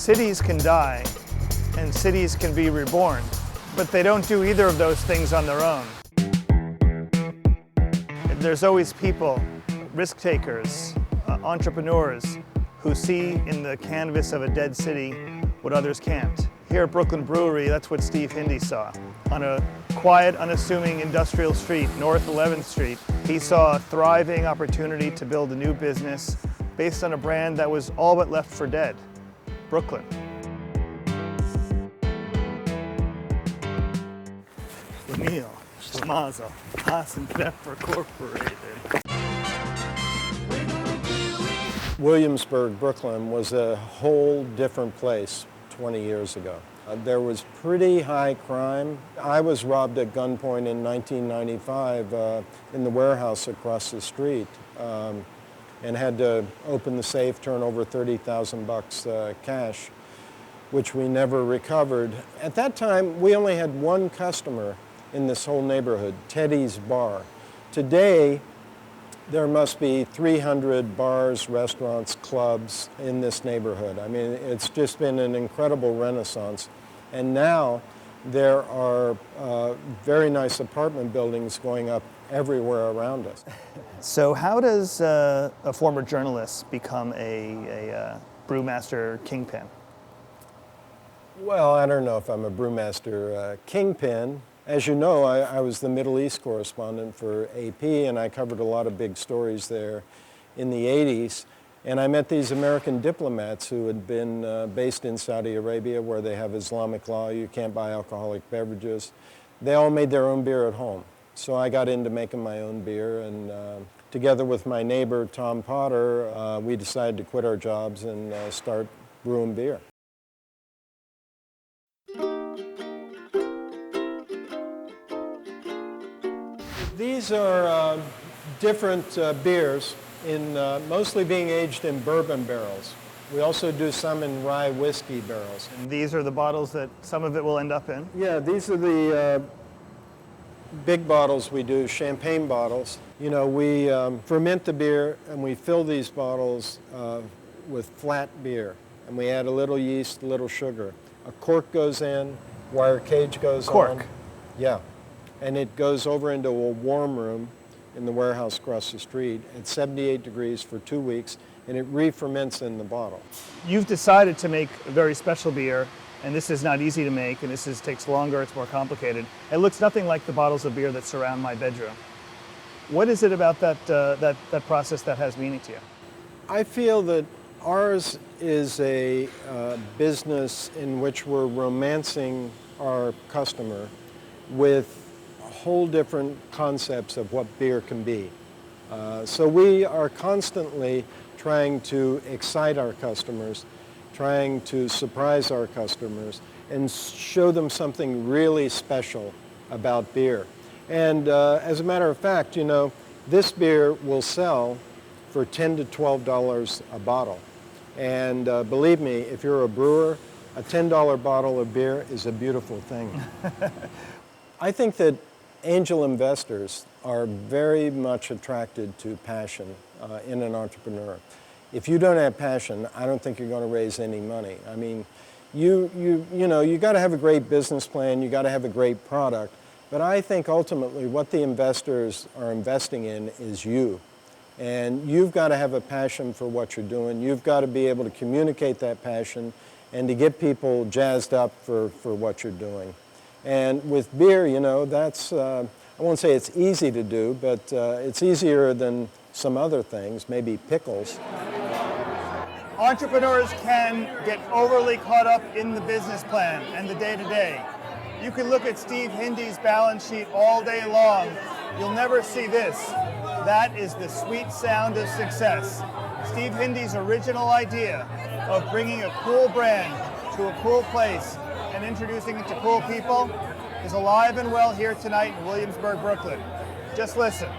Cities can die and cities can be reborn, but they don't do either of those things on their own. There's always people, risk takers, entrepreneurs who see in the canvas of a dead city what others can't. Here at Brooklyn Brewery, that's what Steve Hindy saw. On a quiet, unassuming industrial street, North 11th Street, he saw a thriving opportunity to build a new business based on a brand that was all but left for dead, Brooklyn. Schlemiel, Schlemazel, Haas and Pfeffer Incorporated. Williamsburg Brooklyn was a whole different place 20 years ago. There was pretty high crime. I was robbed at gunpoint in 1995 in the warehouse across the street and had to open the safe, turn over $30,000 cash, which we never recovered. At that time, we only had one customer in this whole neighborhood, Teddy's Bar. Today, there must be 300 bars, restaurants, clubs in this neighborhood. I mean, it's just been an incredible renaissance. And now there are very nice apartment buildings going up everywhere around us. So how does a former journalist become a brewmaster kingpin? Well, I don't know if I'm a brewmaster kingpin. As you know, I was the Middle East correspondent for AP, and I covered a lot of big stories there in the 80s. And I met these American diplomats who had been based in Saudi Arabia, where they have Islamic law. You can't buy alcoholic beverages. They all made their own beer at home. So I got into making my own beer, and together with my neighbor, Tom Potter, we decided to quit our jobs and start brewing beer. These are different beers, mostly being aged in bourbon barrels. We also do some in rye whiskey barrels. And these are the bottles that some of it will end up in? Yeah, these are the big bottles we do, champagne bottles. You know, we ferment the beer and we fill these bottles with flat beer. And we add a little yeast, a little sugar. A cork goes in, wire cage goes on. Cork? Yeah. And it goes over into a warm room in the warehouse across the street at 78 degrees for 2 weeks, and it re-ferments in the bottle. You've decided to make a very special beer, and this is not easy to make, and this takes longer, it's more complicated. It looks nothing like the bottles of beer that surround my bedroom. What is it about that process that has meaning to you? I feel that ours is a business in which we're romancing our customer with whole different concepts of what beer can be. So we are constantly trying to excite our customers, trying to surprise our customers, and show them something really special about beer. And as a matter of fact, you know, this beer will sell for $10 to $12 a bottle. And believe me, if you're a brewer, a $10 bottle of beer is a beautiful thing. I think that angel investors are very much attracted to passion in an entrepreneur. If you don't have passion, I don't think you're going to raise any money. I mean, you got to have a great business plan, you got to have a great product, but I think ultimately what the investors are investing in is you. And you've got to have a passion for what you're doing. You've got to be able to communicate that passion and to get people jazzed up for what you're doing. And with beer, you know, that's, I won't say it's easy to do, but it's easier than some other things, maybe pickles. Entrepreneurs can get overly caught up in the business plan and the day-to-day. You can look at Steve Hindy's balance sheet all day long. You'll never see this. That is the sweet sound of success. Steve Hindy's original idea of bringing a cool brand to a cool place and introducing it to cool people is alive and well here tonight in Williamsburg, Brooklyn. Just listen.